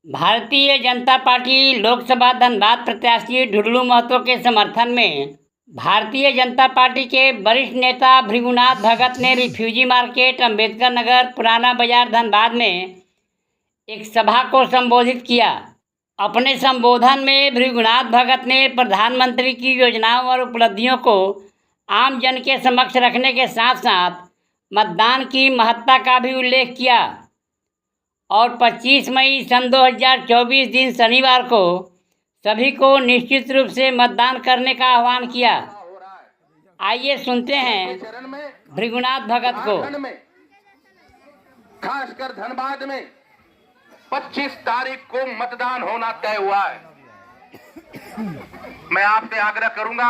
Bharatiya Janata party Lok Sabha Dhanbad प्रत्याशी ढुलू महतो के समर्थन में भारतीय जनता पार्टी के वरिष्ठ नेता भृगुनाथ भगत ने रिफ्यूजी मार्केट अंबेडकर नगर पुराना बाजार धनबाद में एक सभा को संबोधित किया। अपने संबोधन में भृगुनाथ भगत ने प्रधानमंत्री की योजनाओं और उपलब्धियों को आम जन के समक्ष रखने के साथ साथ मतदान की महत्ता का भी उल्लेख किया और 25 मई सन 2024 दिन शनिवार को सभी को निश्चित रूप से मतदान करने का आह्वान किया। आइए सुनते हैं भृगुनाथ भगत को। खासकर धनबाद में 25 तारीख को मतदान होना तय हुआ है। मैं आपसे आग्रह करूंगा,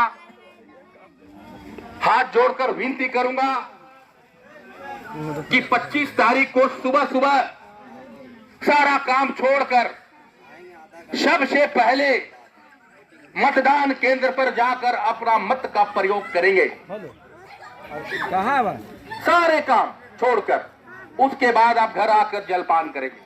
हाथ जोड़कर विनती करूंगा कि 25 तारीख को सुबह सुबह सारा काम छोड़कर सबसे पहले मतदान केंद्र पर जाकर अपना मत का प्रयोग करेंगे। सारे काम छोड़कर उसके बाद आप घर आकर जलपान करेंगे।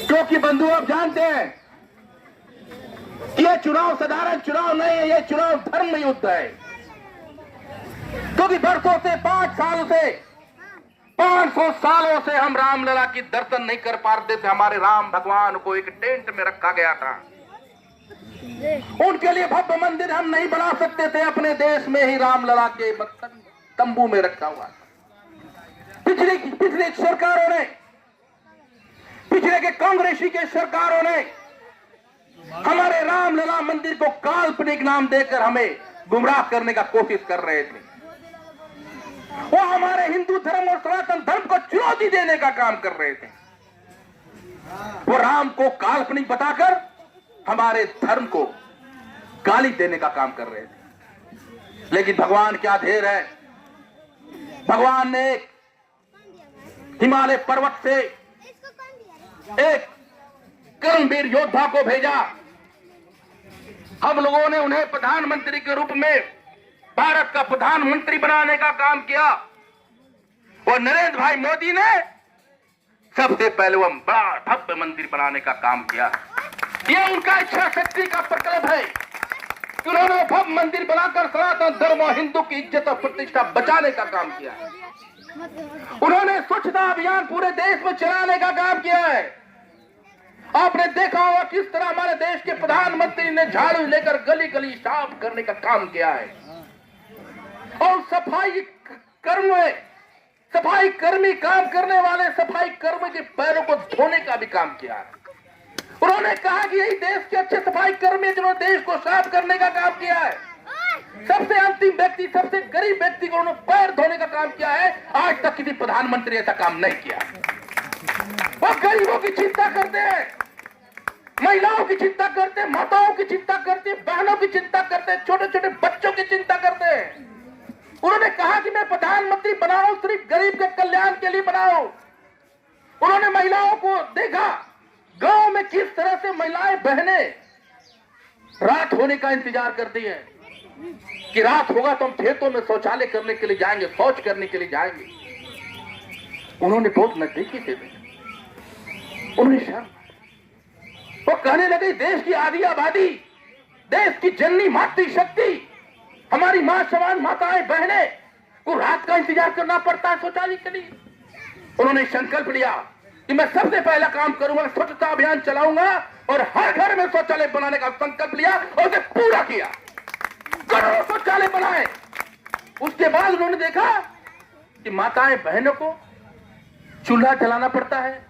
क्योंकि बंधु आप जानते हैं ये चुनाव साधारण चुनाव नहीं है, ये चुनाव धर्म युद्ध है। क्योंकि बरसों से 500 सालों से हम रामलला की दर्शन नहीं कर पाते थे। हमारे राम भगवान को एक टेंट में रखा गया था। उनके लिए भव्य मंदिर हम नहीं बना सकते थे। अपने देश में ही रामलला के तंबू में रखा हुआ था। पिछले सरकारों ने, पिछले के कांग्रेसी के सरकारों ने हमारे रामलला मंदिर को काल्पनिक नाम देकर हमें गुमराह करने का कोशिश कर रहे थे। वो हमारे हिंदू धर्म और सनातन धर्म को चुनौती देने का काम कर रहे थे। वो राम को काल्पनिक बताकर हमारे धर्म को गाली देने का काम कर रहे थे। लेकिन भगवान क्या धेर है, भगवान ने हिमालय पर्वत से एक कर्मवीर योद्धा को भेजा। हम लोगों ने उन्हें प्रधानमंत्री के रूप में भारत का प्रधानमंत्री बनाने का काम किया और नरेंद्र भाई मोदी ने सबसे पहले वो बड़ा भव्य मंदिर बनाने का काम किया। ये उनका इच्छा शक्ति का प्रकल्प है कि उन्होंने भव्य मंदिर बनाकर सनातन धर्म और हिंदू की इज्जत और प्रतिष्ठा बचाने का काम किया है। उन्होंने स्वच्छता अभियान पूरे देश में चलाने का काम किया है। आपने देखा होगा किस तरह हमारे देश के प्रधानमंत्री ने झाड़ू लेकर गली गली साफ करने का काम किया है और सफाई कर्मी काम करने वाले सफाई कर्मी के पैरों को धोने का भी काम किया है। उन्होंने कहा कि यही देश के अच्छे सफाई कर्मी जिन्होंने देश को साफ करने का काम किया है। सबसे अंतिम व्यक्ति, सबसे गरीब व्यक्ति को उन्होंने पैर धोने का काम किया है। आज तक किसी प्रधानमंत्री ऐसा काम नहीं किया। वो गरीबों की चिंता करते हैं, महिलाओं की चिंता करते हैं, माताओं की चिंता करते हैं, बहनों की चिंता करते हैं, छोटे छोटे बच्चों की चिंता करते हैं। उन्होंने कहा कि मैं प्रधानमंत्री बनाऊं सिर्फ गरीब के कल्याण के लिए बनाऊं। उन्होंने महिलाओं को देखा गांव में किस तरह से महिलाएं बहनें रात होने का इंतजार करती हैं कि रात होगा तो हम खेतों में शौचालय करने के लिए जाएंगे, शौच करने के लिए जाएंगे। उन्होंने बहुत नजदीकी से देखा। उन्होंने शर्म, वो कहने लगे देश की आधी आबादी, देश की जननी मातृशक्ति, हमारी मां समान माताएं बहनें को रात का इंतजार करना पड़ता है शौचालय के लिए। उन्होंने संकल्प लिया कि मैं सबसे पहला काम करूंगा, स्वच्छता अभियान चलाऊंगा और हर घर में शौचालय बनाने का संकल्प लिया और उसे पूरा किया। करोड़ों शौचालय बनाए। उसके बाद उन्होंने देखा कि माताएं बहनों को चूल्हा जलाना पड़ता है,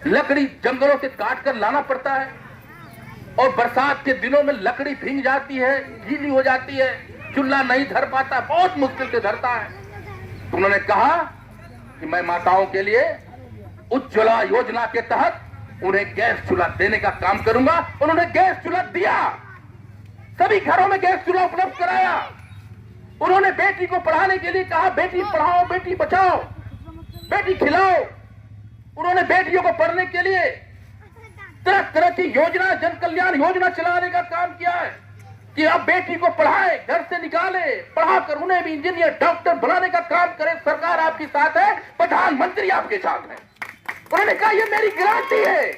लकड़ी जंगलों से काट कर लाना पड़ता है और बरसात के दिनों में लकड़ी भीग जाती है, गीली हो जाती है, चूल्हा नहीं धर पाता, बहुत मुश्किल से धरता है। तो उन्होंने कहा कि मैं माताओं के लिए उज्ज्वला योजना के तहत उन्हें गैस चूल्हा देने का काम करूंगा। उन्होंने गैस चूल्हा दिया, सभी घरों में गैस चूल्हा उपलब्ध कराया। उन्होंने बेटी को पढ़ाने के लिए कहा बेटी पढ़ाओ, बेटी बचाओ, बेटी खिलाओ। उन्होंने बेटियों को पढ़ने के लिए तरह तरह की योजना, जन कल्याण योजना चलाने का काम किया है कि अब बेटी को पढ़ाए, घर से निकाले, पढ़ाकर उन्हें भी इंजीनियर, डॉक्टर बनाने का काम करे। सरकार आपके साथ है, प्रधानमंत्री आपके साथ है। उन्होंने कहा ये मेरी गारंटी है,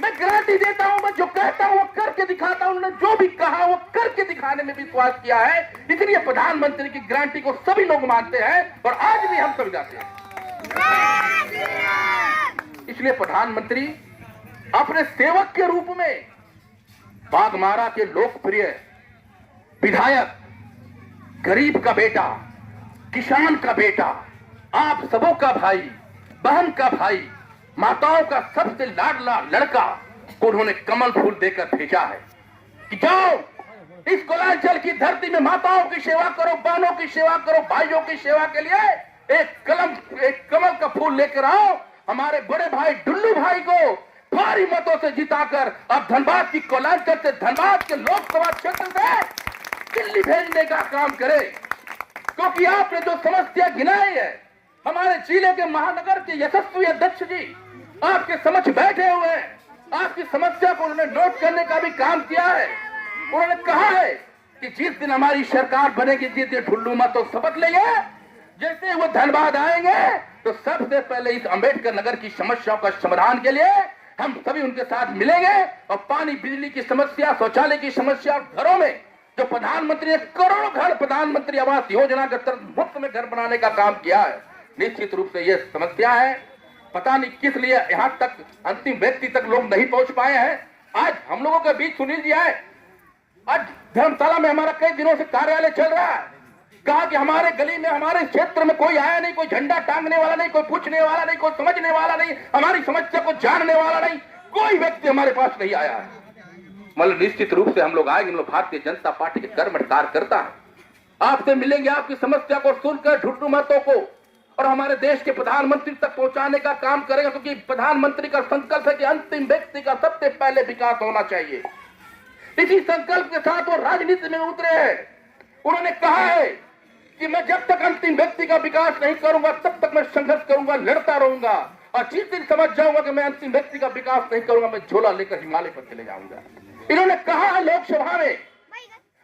मैं गारंटी देता हूं, मैं जो कहता हूं वो करके दिखाता हूं। उन्होंने जो भी कहा वो करके दिखाने में विश्वास किया है, इसलिए प्रधानमंत्री की गारंटी को सभी लोग मानते हैं और आज भी हम सब जाते हैं। इसलिए प्रधानमंत्री अपने सेवक के रूप में बाघमारा के लोकप्रिय विधायक, गरीब का बेटा, किसान का बेटा, आप सबों का भाई, बहन का भाई, माताओं का सबसे लाडला लड़का को उन्होंने कमल फूल देकर भेजा है कि जाओ इस कोलांचल की धरती में माताओं की सेवा करो, बहनों की सेवा करो, भाइयों की सेवा के लिए एक कमल का फूल लेकर आओ। हमारे बड़े भाई डुल्लू भाई को भारी मतों से जिताकर अब धनबाद की कोलांचल से, धनबाद के लोकसभा क्षेत्र से दिल्ली भेजने का काम करे। क्योंकि आपने जो समस्या गिनाई है, हमारे जिले के महानगर के यशस्वी अध्यक्ष जी आपके समक्ष बैठे हुए हैं, आपकी समस्या को उन्होंने नोट करने का भी काम किया है। उन्होंने कहा है कि जिस दिन हमारी सरकार बनेगी, जिस दिन ढुल्लू मतों शपथ लेंगे, जैसे वो धनबाद आएंगे तो सबसे पहले इस अंबेडकर नगर की समस्याओं का समाधान के लिए हम सभी उनके साथ मिलेंगे और पानी, बिजली की समस्या, शौचालय की समस्या, घरों में जो प्रधानमंत्री ने करोड़ों घर प्रधानमंत्री आवास योजना के तहत मुफ्त में घर बनाने का काम किया है, निश्चित रूप से ये समस्या है। पता नहीं किस लिए यहाँ तक अंतिम व्यक्ति तक लोग नहीं पहुंच पाए हैं। आज हम लोगों के बीच सुनील जी आए, आज धर्मशाला में हमारा कई दिनों से कार्यालय चल रहा है। कहा कि हमारे गली में, हमारे क्षेत्र में कोई आया नहीं, कोई झंडा टांगने वाला नहीं, कोई पूछने वाला नहीं, कोई समझने वाला नहीं, हमारी समस्या को जानने वाला नहीं, कोई व्यक्ति हमारे पास नहीं आया है। मतलब निश्चित रूप से हम लोग आएंगे, हम लोग भारतीय जनता पार्टी के कर्मठ कार्यकर्ता है, आपसे मिलेंगे, आपकी समस्या को सुनकर ढुल्लू मतों को और हमारे देश के प्रधानमंत्री तक पहुंचाने का काम करेगा। क्योंकि प्रधानमंत्री का संकल्प है कि अंतिम व्यक्ति का सबसे पहले विकास होना चाहिए। इसी संकल्प के साथ वो राजनीति में उतरे हैं। उन्होंने कहा है कि मैं जब तक अंतिम व्यक्ति का विकास नहीं करूंगा तब तक मैं संघर्ष करूंगा, लड़ता रहूंगा, और जिस दिन समझ जाऊंगा कि मैं अंतिम व्यक्ति का विकास नहीं करूंगा, मैं झोला लेकर हिमालय पर चले जाऊंगा। इन्होंने कहा है लोकसभा में,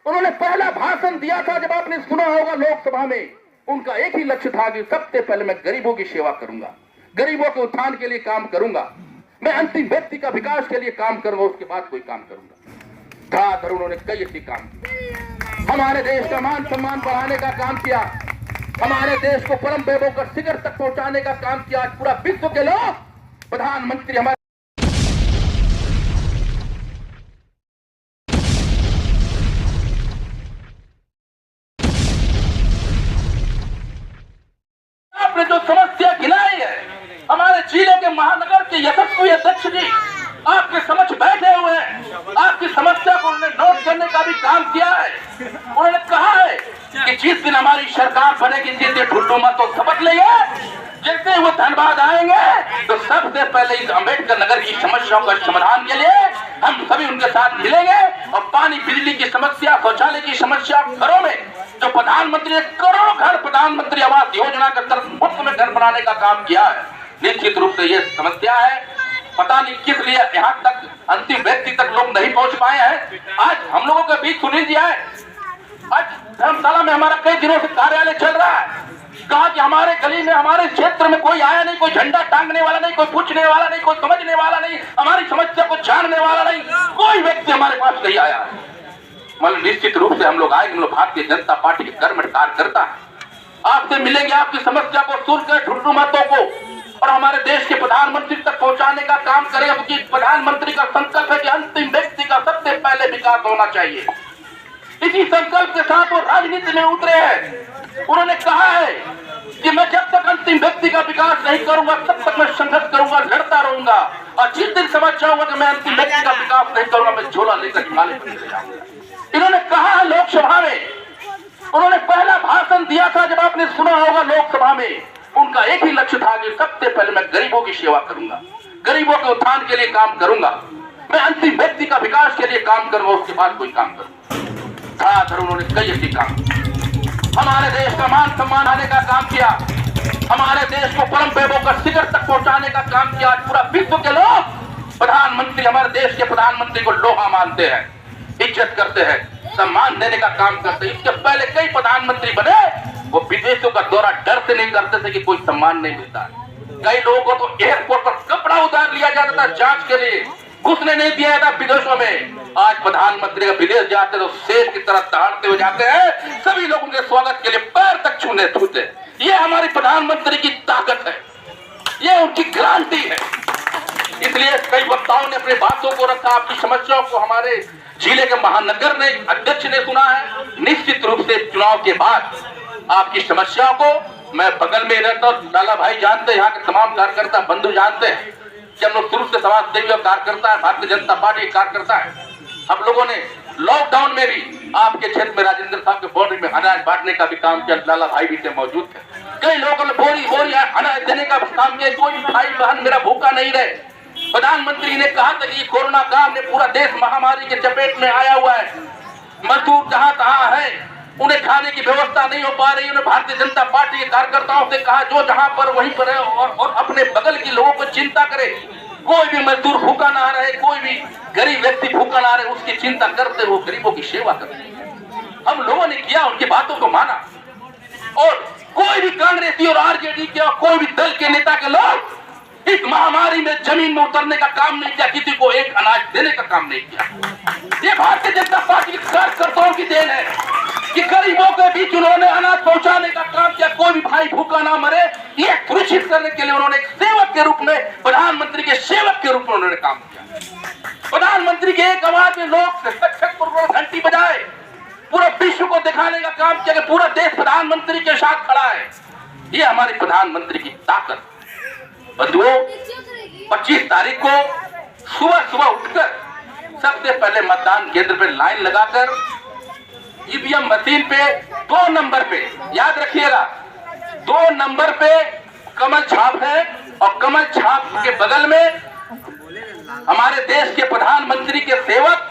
उन्होंने पहला भाषण दिया था, जब आपने सुना होगा लोकसभा में, उनका एक ही लक्ष्य था कि सबसे पहले मैं गरीबों की सेवा करूंगा, गरीबों के उत्थान के लिए काम करूंगा, मैं अंतिम व्यक्ति का विकास के लिए काम करूंगा, उसके बाद कोई काम करूंगा। धड़ाधड़ उन्होंने कई ऐसी काम किए, हमारे देश का मान सम्मान बढ़ाने का काम किया, हमारे देश को परम वैभव का शिखर तक पहुंचाने का काम किया। आज पूरा विश्व के लोग प्रधानमंत्री हमारे आपने जो समस्या गिनाई है, हमारे जिले के महानगर के यशस्वी अध्यक्ष जी आपके समक्ष बैठे हुए हैं, आपकी समस्या को उन्होंने नोट करने का भी काम किया है। उन्होंने कहा है कि जिस दिन हमारी सरकार बनेगी, जिस दिन ढुल्लू मतों शपथ लेंगे, जैसे वो धनबाद आएंगे तो सबसे पहले इस अंबेडकर नगर की समस्याओं का समाधान के लिए हम सभी उनके साथ मिलेंगे और पानी, बिजली की समस्या, शौचालय की समस्या, घरों में जो प्रधानमंत्री ने करोड़ों घर प्रधानमंत्री आवास योजना के तहत मुफ्त में घर बनाने का काम किया है, निश्चित रूप से ये समस्या है। पता नहीं किस लिए यहाँ तक अंतिम व्यक्ति तक लोग नहीं पहुंच पाए हैं। आज हम लोगों के बीच सुनील जी आए, आज धर्मशाला में हमारा कई दिनों से कार्यालय चल रहा है। कहा कि हमारे गली में, हमारे क्षेत्र में कोई आया नहीं, कोई झंडा टांगने वाला नहीं, कोई पूछने वाला नहीं, कोई समझने वाला नहीं, हमारी समस्या को जानने वाला नहीं, कोई व्यक्ति हमारे पास नहीं आया है। मतलब निश्चित रूप से हम लोग आएंगे, हम लोग भारतीय जनता पार्टी के कर्मठ कार्यकर्ता है, आपसे मिलेंगे, आपकी समस्या को सुनकर ढुल्लू मतों को और हमारे देश के प्रधानमंत्री तक पहुंचाने का काम करेगा। क्योंकि प्रधानमंत्री का संकल्प है कि अंतिम व्यक्ति का सबसे पहले विकास होना चाहिए। इसी संकल्प के साथ वो राजनीति में उतरे हैं। उन्होंने कहा है कि मैं जब तक अंतिम व्यक्ति का विकास नहीं करूंगा तब तक मैं संघर्ष करूंगा, लड़ता रहूंगा, और जिस दिन समझ जाऊंगा कि मैं अंतिम व्यक्ति का विकास नहीं करूंगा, मैं झोला लेकर हिमालय पर चले जाऊंगा। इन्होंने कहा है लोकसभा में, उन्होंने पहला भाषण दिया था, जब आपने सुना होगा लोकसभा में, उनका एक ही लक्ष्य था कि सबसे पहले मैं गरीबों की सेवा करूंगा, गरीबों के उत्थान के लिए काम करूंगा, मैं अंतिम व्यक्ति का विकास के लिए काम करूंगा, उसके बाद कोई काम करूंगा। धड़ाधड़ उन्होंने कई ऐसी काम, हमारे देश का मान सम्मान आने का काम किया, हमारे देश को परम वैभव का शिखर तक पहुंचाने का काम किया। आज पूरा विश्व के लोग प्रधानमंत्री, हमारे देश के प्रधानमंत्री को लोहा मानते हैं, इज्जत करते हैं, सम्मान देने का काम करते हैं। इसके पहले कई प्रधानमंत्री बने, वो विदेशों का दौरा डर से नहीं करते थे कि कोई सम्मान नहीं मिलता। कई लोगों को तो एयरपोर्ट पर कपड़ा उतार लिया जाता था जांच के लिए, घुसने नहीं दिया जाता विदेशों में। आज प्रधानमंत्री का विदेश जाते तो शेर की तरह दहाड़ते हुए जाते हैं, सभी लोग उनके स्वागत के लिए पैर तक छूते। ये हमारी प्रधानमंत्री की ताकत है, ये उनकी क्रांति है। इसलिए कई वक्ताओं ने अपनी बातों को रखा, आपकी समस्याओं को हमारे जिले के महानगर ने अध्यक्ष ने सुना है। निश्चित रूप से चुनाव के बाद आपकी समस्याओं को मैं बगल में रहता हूँ, लाला भाई जानते हैं, यहाँ के तमाम कार्यकर्ता बंधु जानते हैं कि हम लोग शुरू से समाज सेवी और कार्यकर्ता है, भारतीय जनता पार्टी कार्यकर्ता है। हम लोगों ने लॉकडाउन में भी आपके क्षेत्र में राजेंद्र साहब के बाउंड्री में अनाज बांटने का भी काम किया, लाला भाई भी थे मौजूद थे। कई लोगों ने बोरी अनाज देने का काम किया, कोई भाई बहन मेरा भूखा नहीं रहे। प्रधानमंत्री ने कहा था कि कोरोना काल में पूरा देश महामारी के चपेट में आया हुआ है, मजदूर जहां तहां है, उन्हें खाने की व्यवस्था नहीं हो पा रही। उन्हें भारतीय जनता पार्टी के कार्यकर्ताओं से कहा जो जहां पर वहीं पर है और अपने बगल के लोगों को चिंता करे, कोई भी मजदूर भूखा ना रहे, कोई भी गरीब व्यक्ति भूखा ना रहे, उसकी चिंता करते हो, गरीबों की सेवा करते। हम लोगों ने किया, उनकी बातों को माना। और कोई भी कांग्रेसी और आरजेडी के और कोई भी दल के नेता के लोग इस महामारी में जमीन में उतरने का काम नहीं किया, किसी को एक अनाज देने का काम नहीं किया। ये भारतीय जनता पार्टी के कार्यकर्ताओं की देन है कि गरीबों के बीच उन्होंने अनाज पहुंचाने का काम किया, कोई भी भाई भूखा ना मरे, ये सुनिश्चित करने के लिए उन्होंने एक सेवक के रूप में, प्रधानमंत्री के सेवक के रूप में उन्होंने काम किया। प्रधानमंत्री के एक आवाज में लोग घंटी बजाए, पूरा विश्व को दिखाने का काम किया कि पूरा देश प्रधानमंत्री के साथ खड़ा है। ये हमारे प्रधानमंत्री की ताकत। बंधुओं, 25 तारीख को सुबह उठकर सबसे पहले मतदान केंद्र पे लाइन लगाकर ईवीएम मशीन पे 2 नंबर पे, याद रखिएगा 2 नंबर पे कमल छाप है और कमल छाप के बगल में हमारे देश के प्रधानमंत्री के सेवक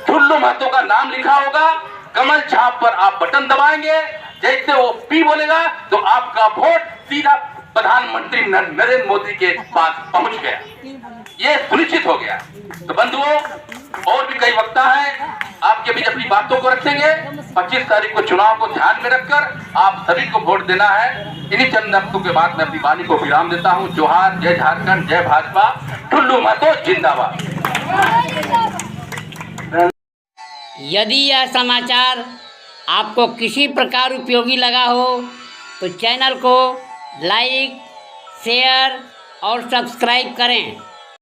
ठुल्लू महतो का नाम लिखा होगा। कमल छाप पर आप बटन दबाएंगे, जैसे वो पी बोलेगा तो आपका वोट सीधा प्रधानमंत्री नरेंद्र मोदी के पास पहुंच गया, ये सुनिश्चित हो गया। तो बंधुओं, और भी कई वक्ता हैं, आपके बीच अपनी बातों को रखेंगे। 25 तारीख को चुनाव को ध्यान में रखकर आप सभी को वोट देना है। इन्हीं चंद वक्तों के बाद मैं अपनी वाणी को विराम देता हूं। जोहार, जय झारखंड, जय भाजपा, ठुल्लू महतो जिंदाबाद। यदि यह समाचार आपको किसी प्रकार उपयोगी लगा हो तो चैनल को लाइक, शेयर और सब्सक्राइब करें।